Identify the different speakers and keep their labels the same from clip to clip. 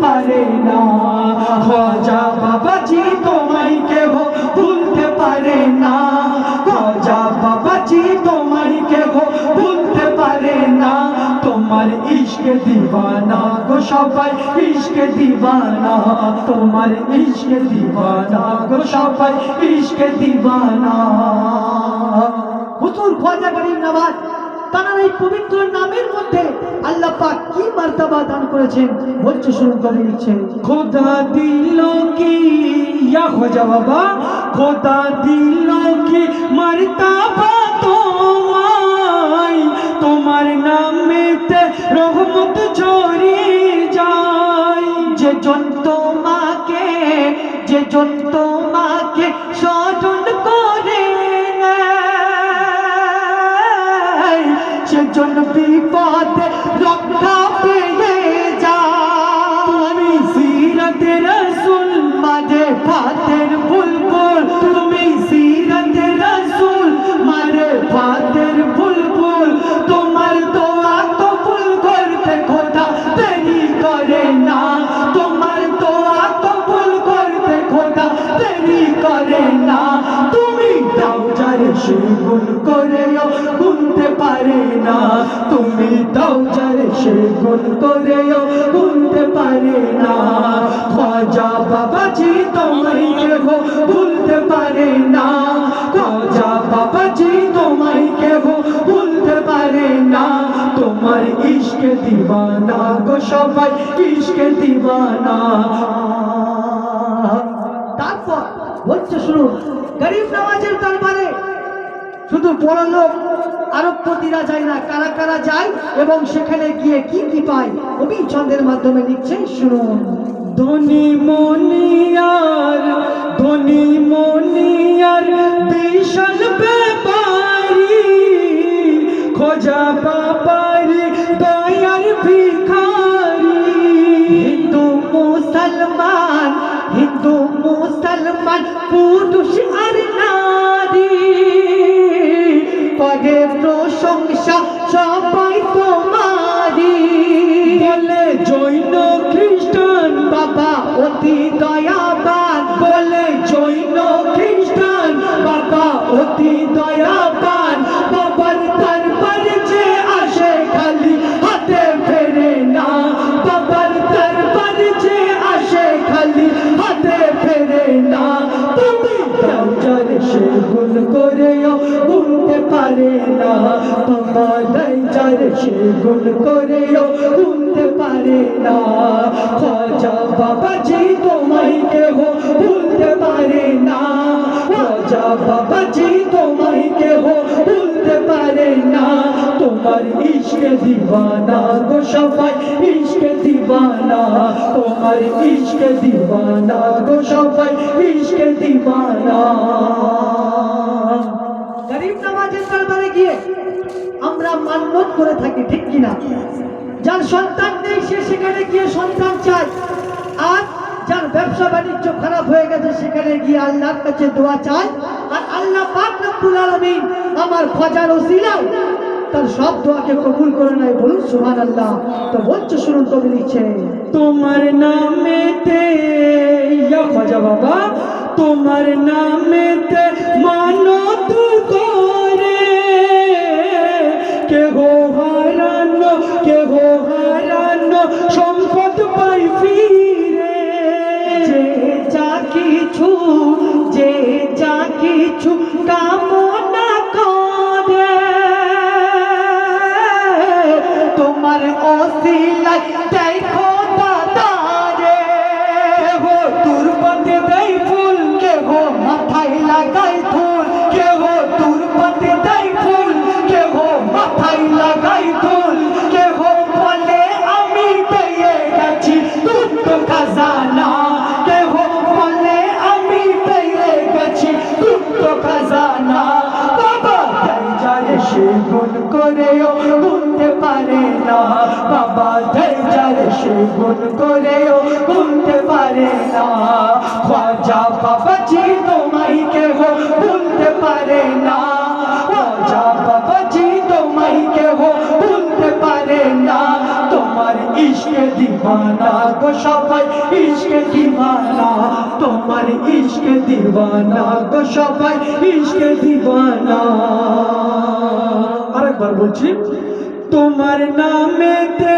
Speaker 1: পারে না। খাজা বাবাজি তোমায় কেহ ভুলতে পারে না। খাজা বাবাজি তোমায় কেহ ভুলতে পারে না। তোমার ইশকে দিওয়ানা গো সবাই, ইশকে দিওয়ানা। তোমার ইশকে দিওয়ানা গো সবাই, ইশকে দিওয়ানা।
Speaker 2: হুজুর খ্বাজা গরিব নওয়াজ তার এই পবিত্র নামের মধ্যে আল্লাহ পাক কি মার্তবা দান করেছেন বলছে, শুরু করে নিচ্ছেন।
Speaker 1: খোদা দিল কি ইয়া খ্বাজা বাবা, খোদা দিল কি মার্তবা তোমায়, তোমার নামেতে রহমত ঝরিয়ে যায়।
Speaker 2: যে জন তোমাকে, যে জন তোমাকে স্মরণ করে নেয়, সেজন বিপদে রক্ষা পেয়ে যায়।
Speaker 1: তুমি সিরাতে রাসূল
Speaker 2: মাঝে ফাতের বুলবুল,
Speaker 1: তুমি সিরাতে রাসূল
Speaker 2: মাঝে ফাতের বুলবুল। তোমার দোয়া কবুল করতে খোদা দেরি করে না। তোমার দোয়া কবুল করতে খোদা দেরি করে না। তুমি দাও যারে সে গুণ করেও গুনতে পারে না। তুমি দাও যারে সে গুণ করেও গুনতে পারে না। খাজা বাবাজি তোমায় কেহ ভুলতে পারে না। খাজা বাবাজি তোমায় কেহ ভুলতে পারে না। তোমার ইশকে দিওয়ানা গো সবাই, ইশকে দিওয়ানা। তারপর হচ্ছে শুনুন, গরিব নওয়াজের দরবারে শুধু বড় লোক আরবপতিরা যায় না, কারা কারা যায় এবং সেখানে গিয়ে কি কি পায় কবি ছন্দের মাধ্যমে লিখছেন, শুনুন।
Speaker 1: ধনী মনিয়ার, ধনী মনিয়ার বিশাল ব্যাপারী, খোঁজা বাবারি দয়ার ভিখারি।
Speaker 2: হিন্দু মুসলমান, হিন্দু মুসলমান, পুরুষ আর নারী করে প্রশংসা সবাই তোমারি।
Speaker 1: বলে জৈন খ্রিস্টান
Speaker 2: বাবা অতি দয়াবান,
Speaker 1: বলে জৈন খ্রিস্টান
Speaker 2: বাবা অতি দয়াবান। বাবার দরবারে যে আসে খালি হাতে ফেরে না। বাবার দরবারে যে আসে খালি হাতে ফেরে না। তুমি দাও যারে সে গুণ করেও গুনতে পারে না। বাবা দাই যারে সে গুণ করেও গুনতে পারে না। খাজা বাবাজি তোমায় কেহ ভুলতে পারে না। খাজা বাবাজি তোমায় কেহ ভুলতে পারে না। তোমার ইশকে দিওয়ানা গো সবাই, ইশকে দিওয়ানা। তোমার ইশকে দিওয়ানা গো সবাই, ইশকে দিওয়ানা। গরিব নওয়াজের দরবারে গিয়ে আমরা মান্যত করে থাকি, ঠিক কিনা? যার সন্তান নেই সে সেখানে গিয়ে সন্তান চায়, আর যার ব্যবসা বাণিজ্য খারাপ হয়ে গেছে সেখানে গিয়ে আল্লাহর কাছে দোয়া চায়। আর আল্লাহ পাক রব্বুল আলামিন আমার খাজার ওসিলায় তার সব দোয়াকে কবুল করে নেয়, বলুন সুবহানাল্লাহ। তো বলছে, শুনুন কবি লিখছে,
Speaker 1: তোমার নামেতে ইয়া খাজা বাবা, তোমার নামেতে মানত করে কেহ হারানো, কেহ হারানো সম্পদ পাই ফিরে।
Speaker 2: যে যা কিছু, যে যা কিছু কামনা করে তোমার ওসিলায় দেখো দাদারে।
Speaker 1: কেহ তুরবাতে দেয় ফুল,
Speaker 2: কেহ মাথায় লাগাই ফুল, কেহ তুরবাতে দেয় ফুল, কেহ মাথায় লাগাই ফুল, কেহ বলে আমি পেয়ে গেছি দুটো খাজানা, কেহ বলে আমি পেয়ে গেছি দুটো খাজানা। বাবা দেয় যারে সে গুণ করেও গুনতে পারে না। বাবা দেয় যারে সে গুণ করেও গুনতে পারে না। খাজা বাবাজি তোমায় কেহ ভুলতে পারে না। খাজা বাবাজি তোমায় কেহ ভুলতে পারে না। তোমার তোমার ইশকে দিওয়ানা গো সবাই ইশকে দিওয়ানা তোমার ইশকে দিওয়ানা গো সবাই ইশকে দিওয়ানা
Speaker 1: আরেকবার বলছি, তোমার নামেতে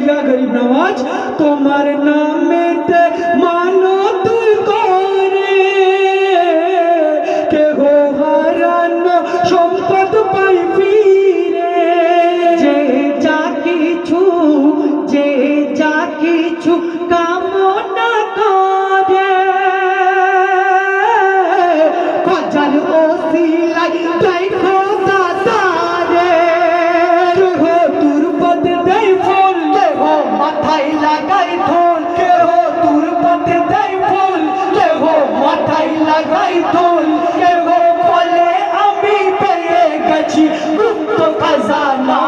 Speaker 1: ইয়া গরিব নওয়াজ, তোমার নামেতে মানত করে কেহ হারানো সম্পদ পাই ফিরে।
Speaker 2: যে যা কিছু কামনা করে কজাল ওসিলাই তাই খোদা তারে
Speaker 1: কেহ তুরপত দেয় ফুল,
Speaker 2: কেহ মাথায় লাগাই ধুল
Speaker 1: কেহ তুরপত দেয় ফুল,
Speaker 2: কেহ মাথায় লাগাই ধুল কেহ বলে আমি পেয়ে গেছি গুপ্ত খাজানা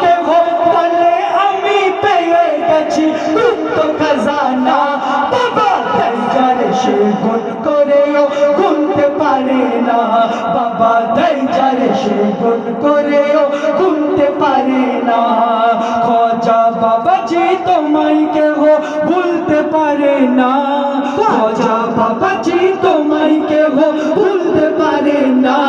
Speaker 2: কেহ বলে আমি পেয়ে গেছি গুপ্ত খাজানা বাবা যারে সে গুণ করেও গুনতে পারে না বাবা যারে সে গুণ করেও গুনতে পারে না
Speaker 1: খোঁজা বাবাজি তোমায় কেহ ভুলতে পারে না, খোঁজা বাবাজি তোমায় কেহ ভুলতে পারে না।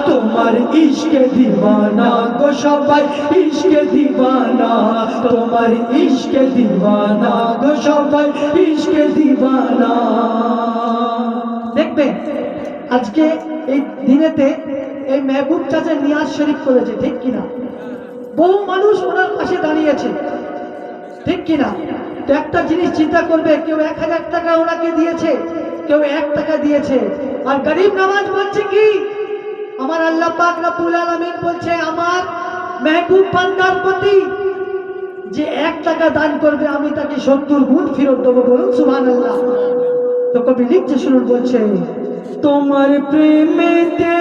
Speaker 1: তোমার ইশকে দিওয়ানা গো সবাই ইশকে দিওয়ানা, তোমার ইশকে দিওয়ানা গো সবাই ইশকে দিওয়ানা।
Speaker 3: দেখবে আজকে এই দিনেতে এই মেহবুব চাচা নিয়াজ শরীফ করেছে, ঠিক কিনা? বহু মানুষ ওনার পাশে দাঁড়িয়েছে, ঠিক কিনা? তো একটা জিনিস চিন্তা করবে, কেউ 1000 টাকা ওনাকে দিয়েছে, কেউ 1 টাকা দিয়েছে। আর গরিব নওয়াজ বলছে কি, আমার আল্লাহ পাক রব্বুল আলামিন বলছে আমার মেহবুব বান্দার প্রতি যে 1 টাকা দান করবে আমি তাকে 70 গুণ ফেরত দেবো। বলুন সুবহানাল্লাহ। তো কবি লিখছে, শুনুন, বলছে
Speaker 1: তোমার প্রেমেতে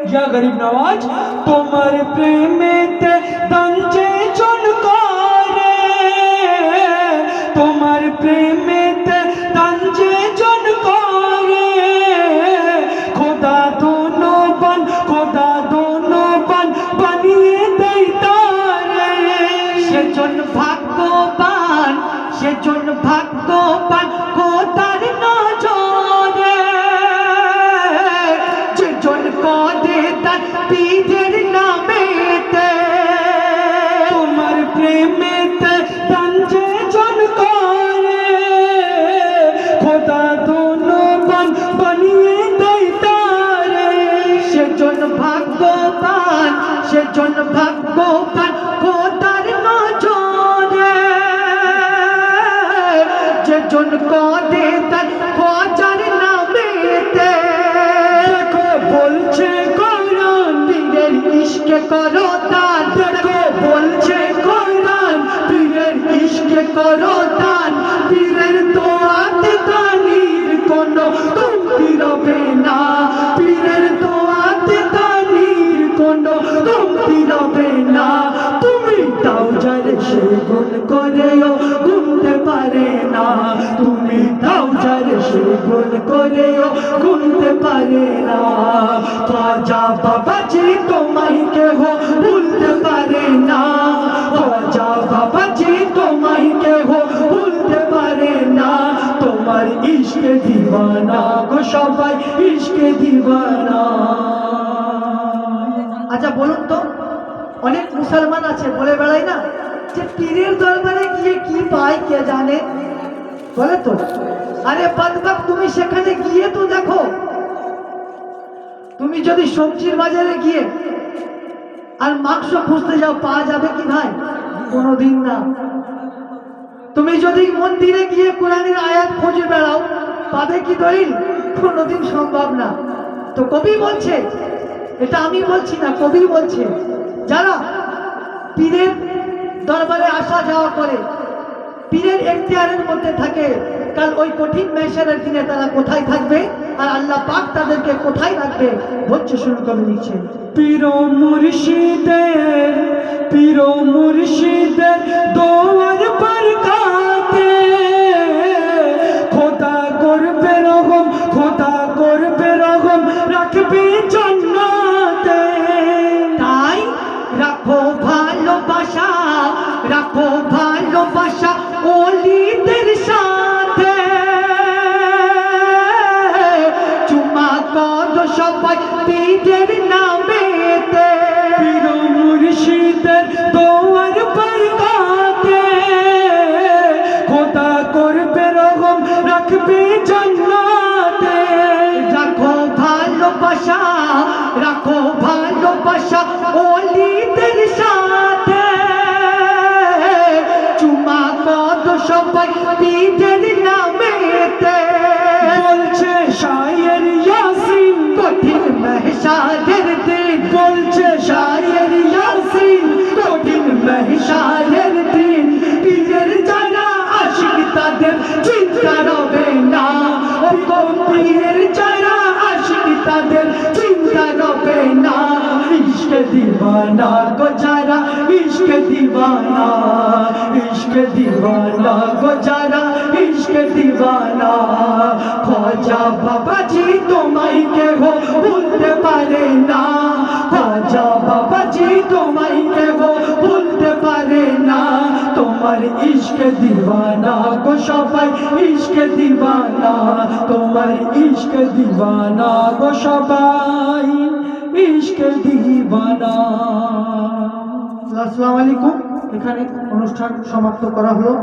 Speaker 1: ইয়া গরিব নওয়াজ, তোমার প্রেমেতে তঞ্জে জন করে, তোমার প্রেমেতে তঞ্জে জন করে খোদা দোনোবান, খোদা দোনোবান বানিয়ে দেয় তারে।
Speaker 2: সেজন ভাগ্যবান সেজন ভাগ্যবান খোদার নজরে যেজন কদে তার পীরের নামেতে
Speaker 1: তোমার প্রেমেতে তঞ্জে জন করে খোদা দোনোবান বানিয়ে দেয় তারে।
Speaker 2: সেজন ভাগ্যবান সেজন ভাগ্যবান খোদার নজরে যেজন কদে তার খোঁজার নামেতে
Speaker 1: দেখো বলছে কোরআন,
Speaker 2: পীরের ইশকে করো দান
Speaker 1: দেখো বলছে কোরআন,
Speaker 2: পীরের ইশকে করো দান পীরের দোয়াতে দানির কোনো কমতি রবে না পীরের দোয়াতে দানির কোনো কমতি রবে না তুমি দাও যারে সে গুণ করেও গুনতে পারে না তুমি দাও যারে সে গুণ করেও গুনতে পারে না খাজা বাবাজি তোমায় কেহ ভুলতে পারে না খাজা বাবাজি তোমায় কেহ ভুলতে পারে না তোমার ইশকে দিওয়ানা গো সবাই ইশকে দিওয়ানা।
Speaker 3: আচ্ছা বলুন তো, অনেক মুসলমান আছে বলে বেড়ায় না যে পীরের দরবারে গিয়ে কি পায় কে জানে, বলে তো। আরে বাদবাক তুমি সেখানে গিয়ে তো দেখো, তুমি যদি সবজির বাজারে গিয়ে আর মাংস খুঁজতে যাও পাওয়া যাবে কি ভাই? কোনোদিন না। তুমি যদি মন্দিরে গিয়ে কোরআনের আয়াত খুঁজে বেড়াও পাবে কি দলিল? কোনোদিন সম্ভব না। তো কবি বলছে, এটা আমি বলছি না, কবি বলছে, যারা পীরের দরবারে আসা যাওয়া করে, পীরের এখতিয়ারের মধ্যে থাকে, কাল ওই কঠিন মেহশরের দিনে তারা কোথায় থাকবে আর আল্লাহ পাক তাদেরকে কোথায় রাখবে? বলছে, শুরু করে নিচ্ছে,
Speaker 1: পীর মুর্শিদের, পীর মুর্শিদের দোয়ার বরকাতে খোদা করবে রহম, খোদা করবে রহম রাখবে জান্নাতে।
Speaker 2: তাই রাখো ভালোবাসা রাখো
Speaker 3: সবাই পীরের নামেতে
Speaker 1: পীর মুর্শিদের দোয়ার পর গাতে খোদা করবে রহম রাখবে জান্নাতে
Speaker 3: রাখো ভালোবাসা, রাখো ভালোবাসা ওলিদের সাথে চুমা কত সবাই পীরের নামেতে
Speaker 1: বলছে শায়ের ইয়াসিন
Speaker 3: কঠিন মেহসাদের দিন
Speaker 1: বলছে শায়ের ইয়াসিন
Speaker 3: কঠিন মেহসাদের দিন পীরের যারা আশিক তাদের চিন্তা রবে না ও গো পীরের যারা আশিক তাদের চিন্তা রবে না ইশকে দিওয়ানা গো যারা ইশকে দিওয়ানা ইশকে দিওয়ানা গো যারা ইশকে দিওয়ানা খাজা বাবাজি তোমায় কেহ ভুলতে পারে না খাজা বাবাজি তোমায় কেহ ভুলতে পারে না তোমার ইশকে দিওয়ানা গো সবাই ইশকে দিওয়ানা তোমার ইশকে দিওয়ানা গো সবাই ইশকে দিওয়ানা। আসসালামু আলাইকুম। এখানে অনুষ্ঠান সমাপ্ত করা হলো।